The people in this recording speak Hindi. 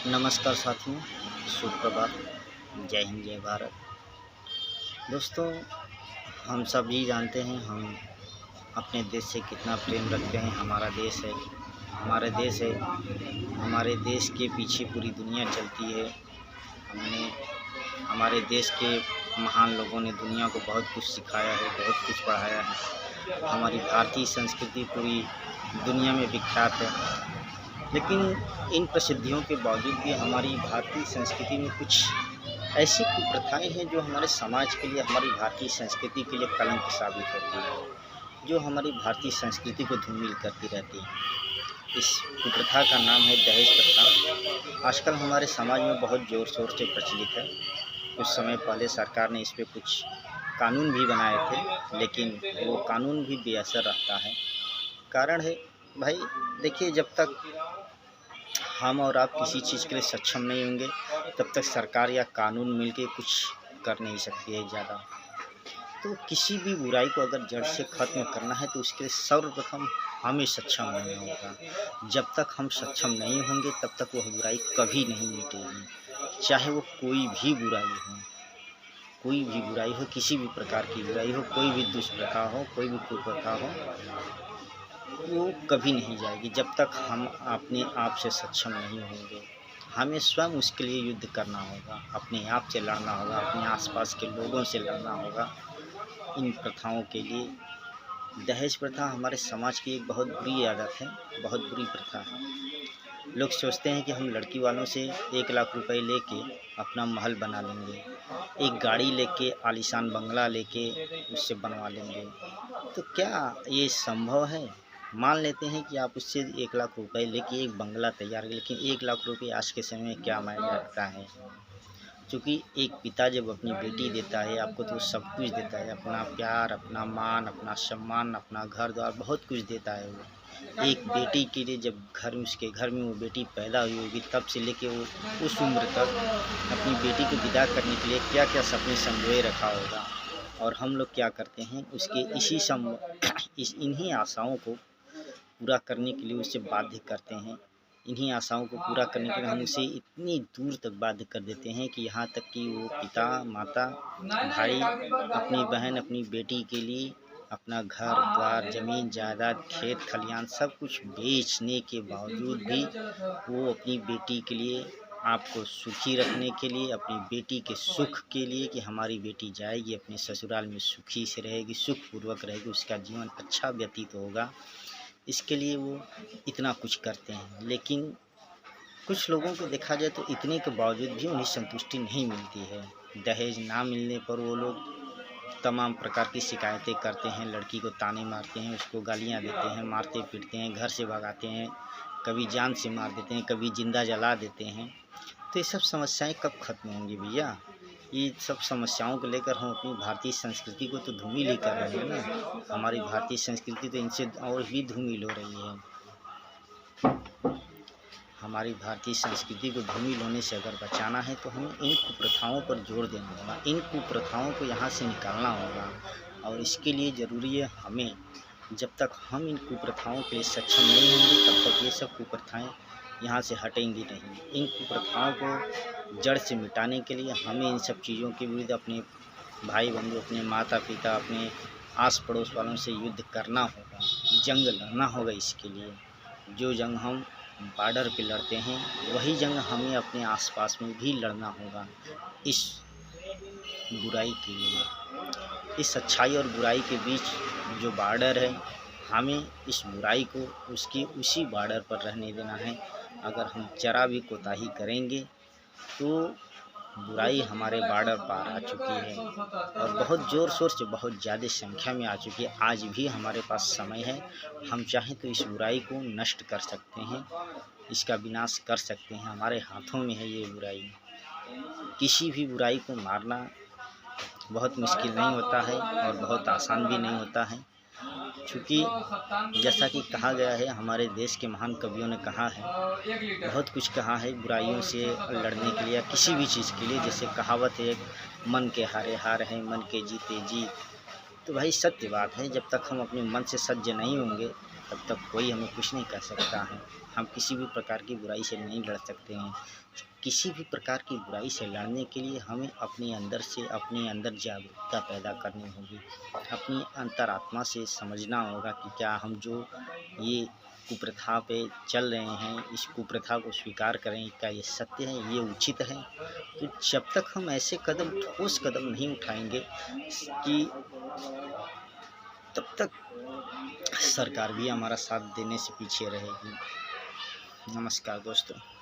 नमस्कार साथियों, सुप्रभात, जय हिंद, जय भारत। दोस्तों, हम सभी जानते हैं हम अपने देश से कितना प्रेम रखते हैं। हमारा देश है, हमारा देश है, हमारे देश के पीछे पूरी दुनिया चलती है। हमने हमारे देश के महान लोगों ने दुनिया को बहुत कुछ सिखाया है, बहुत कुछ पढ़ाया है। हमारी भारतीय संस्कृति पूरी दुनिया में विख्यात है। लेकिन इन प्रसिद्धियों के बावजूद भी हमारी भारतीय संस्कृति में कुछ ऐसी कुप्रथाएँ हैं जो हमारे समाज के लिए, हमारी भारतीय संस्कृति के लिए कलंक साबित होती है, जो हमारी भारतीय संस्कृति को धूमिल करती रहती है। इस कुप्रथा का नाम है दहेज प्रथा। आजकल हमारे समाज में बहुत ज़ोर शोर से प्रचलित है। कुछ समय पहले सरकार ने इस पे कुछ कानून भी बनाए थे, लेकिन वो कानून भी बेअसर रहता है। कारण है भाई, देखिए, जब तक हम और आप किसी चीज़ के लिए सक्षम नहीं होंगे, तब तक सरकार या कानून मिलके कुछ कर नहीं सकती है ज़्यादा। तो किसी भी बुराई को अगर जड़ से ख़त्म करना है तो उसके लिए सर्वप्रथम हमें सक्षम होना होगा। जब तक हम सक्षम नहीं होंगे तब तक वह बुराई कभी नहीं मिटेगी, चाहे वो कोई भी बुराई हो। कोई भी बुराई हो, किसी भी प्रकार की बुराई हो, कोई भी दुष्प्रथा हो, कोई भी कुप्रथा हो, वो कभी नहीं जाएगी जब तक हम अपने आप से सक्षम नहीं होंगे। हमें स्वयं उसके लिए युद्ध करना होगा, अपने आप से लड़ना होगा, अपने आसपास के लोगों से लड़ना होगा इन प्रथाओं के लिए। दहेज प्रथा हमारे समाज की एक बहुत बुरी आदत है, बहुत बुरी प्रथा है। लोग सोचते हैं कि हम लड़की वालों से 1 लाख रुपए लेके अपना महल बना लेंगे, एक गाड़ी लेके, आलीशान बंगला लेके उससे बनवा लेंगे। तो क्या ये संभव है? मान लेते हैं कि आप उससे 1 लाख रुपए लेके एक बंगला तैयार करें, लेकिन 1 लाख रुपए आज के समय में क्या मायने रखता है? क्योंकि एक पिता जब अपनी बेटी देता है आपको, तो सब कुछ देता है, अपना प्यार, अपना मान, अपना सम्मान, अपना घर द्वार, बहुत कुछ देता है वो। एक बेटी के लिए जब उसके घर में वो बेटी पैदा हुई होगी, तब से लेके वो उस उम्र तक अपनी बेटी को विदा करने के लिए क्या क्या सपने संजोए रखा होगा। और हम लोग क्या करते हैं, उसके इन्हीं आशाओं को पूरा करने के लिए उसे बाध्य करते हैं। इन्हीं आशाओं को पूरा करने के लिए हम उसे इतनी दूर तक बाध्य कर देते हैं कि यहाँ तक कि वो पिता, माता, भाई अपनी बहन, अपनी बेटी के लिए अपना घर द्वार, ज़मीन जायदाद, खेत खलियान सब कुछ बेचने के बावजूद भी वो अपनी बेटी के लिए, आपको सुखी रखने के लिए, अपनी बेटी के सुख के लिए, कि हमारी बेटी जाएगी अपने ससुराल में सुखी से रहेगी, सुखपूर्वक रहेगी, उसका जीवन अच्छा व्यतीत होगा, इसके लिए वो इतना कुछ करते हैं। लेकिन कुछ लोगों को देखा जाए तो इतने के बावजूद भी उन्हें संतुष्टि नहीं मिलती है। दहेज ना मिलने पर वो लोग तमाम प्रकार की शिकायतें करते हैं, लड़की को ताने मारते हैं, उसको गालियाँ देते हैं, मारते पीटते हैं, घर से भगाते हैं, कभी जान से मार देते हैं, कभी जिंदा जला देते हैं। तो ये सब समस्याएं कब खत्म होंगी भैया? ये सब समस्याओं को लेकर हम अपनी भारतीय संस्कृति को तो धूमिल ही कर रहे हैं ना। हमारी भारतीय संस्कृति तो इनसे और भी धूमिल हो रही है। हमारी भारतीय संस्कृति को धूमिल होने से अगर बचाना है तो हमें इन कुप्रथाओं पर जोर देना होगा, इन कुप्रथाओं को यहाँ से निकालना होगा। और इसके लिए ज़रूरी है हमें, जब तक हम इन कुप्रथाओं के लिए सक्षम नहीं होंगे तब तक ये सब कुप्रथाएँ यहाँ से हटेंगी नहीं। इन कुप्रथाओं को जड़ से मिटाने के लिए हमें इन सब चीज़ों के विरुद्ध अपने भाई बंधु, अपने माता पिता, अपने आस पड़ोस वालों से युद्ध करना होगा, जंग लड़ना होगा। इसके लिए जो जंग हम बॉर्डर पे लड़ते हैं, वही जंग हमें अपने आसपास में भी लड़ना होगा, इस बुराई के लिए। इस अच्छाई और बुराई के बीच जो बॉर्डर है, हमें इस बुराई को उसकी उसी बॉर्डर पर रहने देना है। अगर हम जरा भी कोताही करेंगे तो बुराई हमारे बॉर्डर पार आ चुकी है और बहुत ज़ोर शोर से, बहुत ज़्यादा संख्या में आ चुकी है। आज भी हमारे पास समय है, हम चाहें तो इस बुराई को नष्ट कर सकते हैं, इसका विनाश कर सकते हैं। हमारे हाथों में है ये बुराई। किसी भी बुराई को मारना बहुत मुश्किल नहीं होता है और बहुत आसान भी नहीं होता है, क्योंकि जैसा कि कहा गया है, हमारे देश के महान कवियों ने कहा है, बहुत कुछ कहा है बुराइयों से लड़ने के लिए या किसी भी चीज़ के लिए। जैसे कहावत है, मन के हारे हार है, मन के जीते जीत। तो भाई सत्य बात है, जब तक हम अपने मन से सज्ज नहीं होंगे तब तक कोई हमें कुछ नहीं कर सकता है। हम किसी भी प्रकार की बुराई से नहीं लड़ सकते हैं। किसी भी प्रकार की बुराई से लड़ने के लिए हमें अपने अंदर से अपने अंदर जागरूकता पैदा करनी होगी। अपनी अंतरात्मा से समझना होगा कि क्या हम जो ये कुप्रथा पे चल रहे हैं, इस कुप्रथा को स्वीकार करें, क्या ये सत्य है, ये उचित है। तो जब तक हम ऐसे कदम, ठोस कदम नहीं उठाएंगे कि तब तक सरकार भी हमारा साथ देने से पीछे रहेगी। नमस्कार दोस्तों।